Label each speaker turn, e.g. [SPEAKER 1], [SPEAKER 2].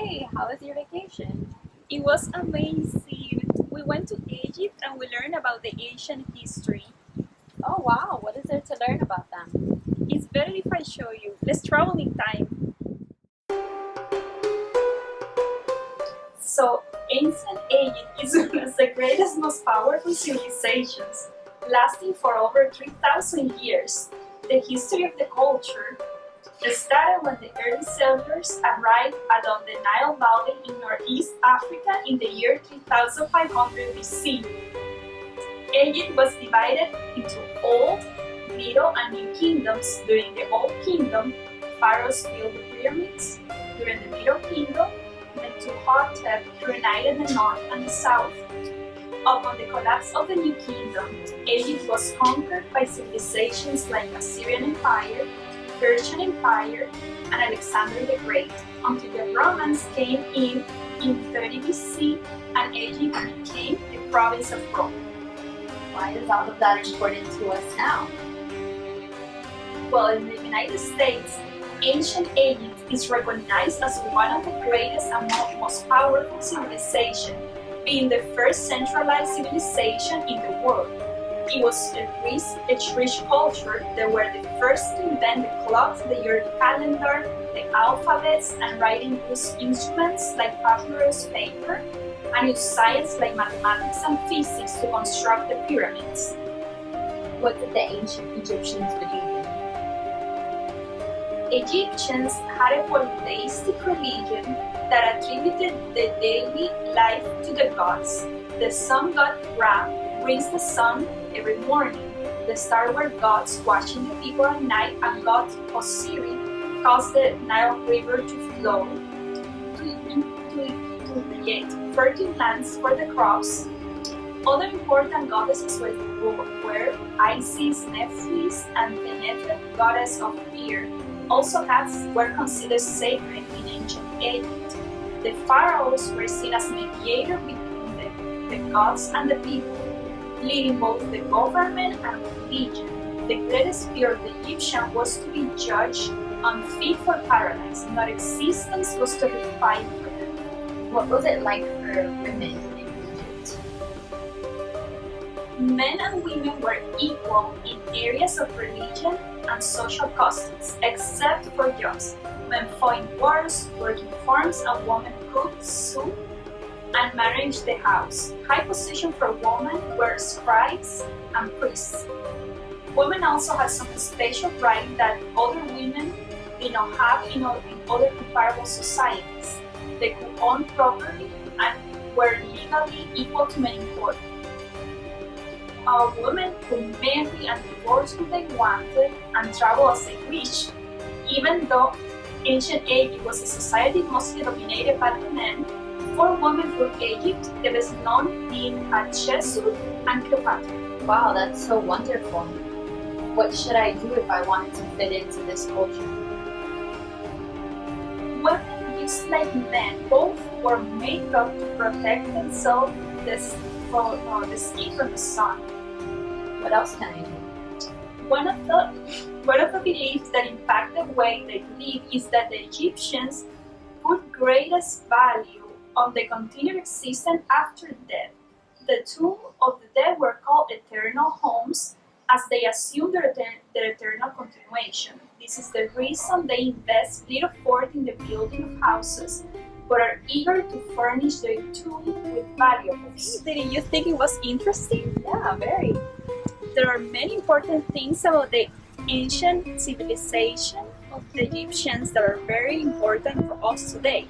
[SPEAKER 1] Hey, how was your vacation?
[SPEAKER 2] It was amazing. We went to Egypt and we learned about the ancient history.
[SPEAKER 1] Oh wow, what is there to learn about them?
[SPEAKER 2] It's better if I show you. Let's travel in time. So, ancient Egypt is one of the greatest, most powerful civilizations, lasting for over 3,000 years. The history of the culture started when the early settlers arrived along the Nile Valley in northeast Africa in the year 3500 BC. Egypt was divided into Old, Middle, and New kingdoms. During the Old Kingdom, pharaohs built the pyramids. During the Middle Kingdom, Mentuhotep united the north and the south. Upon the collapse of the New Kingdom, Egypt was conquered by civilizations like Assyrian Empire, Persian Empire, and Alexander the Great, until the Romans came in 30 BC and Egypt became a province of Rome.
[SPEAKER 1] Why is all of that important to us now?
[SPEAKER 2] Well, in the United States, ancient Egypt is recognized as one of the greatest and most powerful civilizations, being the first centralized civilization in the world. It was a rich culture. They were the first to invent the clock, the yearly calendar, the alphabets, and writing instruments like papyrus paper, and used science like mathematics and physics to construct the pyramids.
[SPEAKER 1] What did the ancient Egyptians believe in?
[SPEAKER 2] Egyptians had a polytheistic religion that attributed the daily life to the gods. The sun god Ra brings the sun every morning. The stars were gods watching the people at night, and god Osiris caused the Nile River to flow to create fertile lands for the crops. Other important goddesses were Isis, Nephthys, and Tenete, goddess of fear. Also cats were considered sacred in ancient Egypt. The pharaohs were seen as mediators between the gods and the people, leading both the government and religion. The greatest fear of the Egyptian was to be judged unfit for paradise, not existence was terrifying for them.
[SPEAKER 1] What was it like for women in Egypt?
[SPEAKER 2] Men and women were equal in areas of religion and social customs, except for jobs. Men fought in wars, worked in farms, and women cooked, sewed, and managed the house. High position for women were scribes and priests. Women also had some special right that other women did not have in other comparable societies. They could own property and were legally equal to men in court. Women could marry and divorce who they wanted and travel as they wished. Even though ancient Egypt was a society mostly dominated by the men, 4 women ruled Egypt, the best known being Hatshepsut and Cleopatra.
[SPEAKER 1] Wow, that's so wonderful. What should I do if I wanted to fit into this culture?
[SPEAKER 2] Women, just like men, both wore makeup to protect themselves from the skin from the sun.
[SPEAKER 1] What else can I do?
[SPEAKER 2] One of the beliefs that impact the way they live is that the Egyptians put greatest value on the continued existence after death. The tomb of the dead were called eternal homes, as they assumed their eternal continuation. This is the reason they invest little effort in the building of houses, but are eager to furnish their tomb with valuables. Didn't you think it was interesting?
[SPEAKER 1] Yeah, very.
[SPEAKER 2] There are many important things about the ancient civilization of the Egyptians that are very important for us today.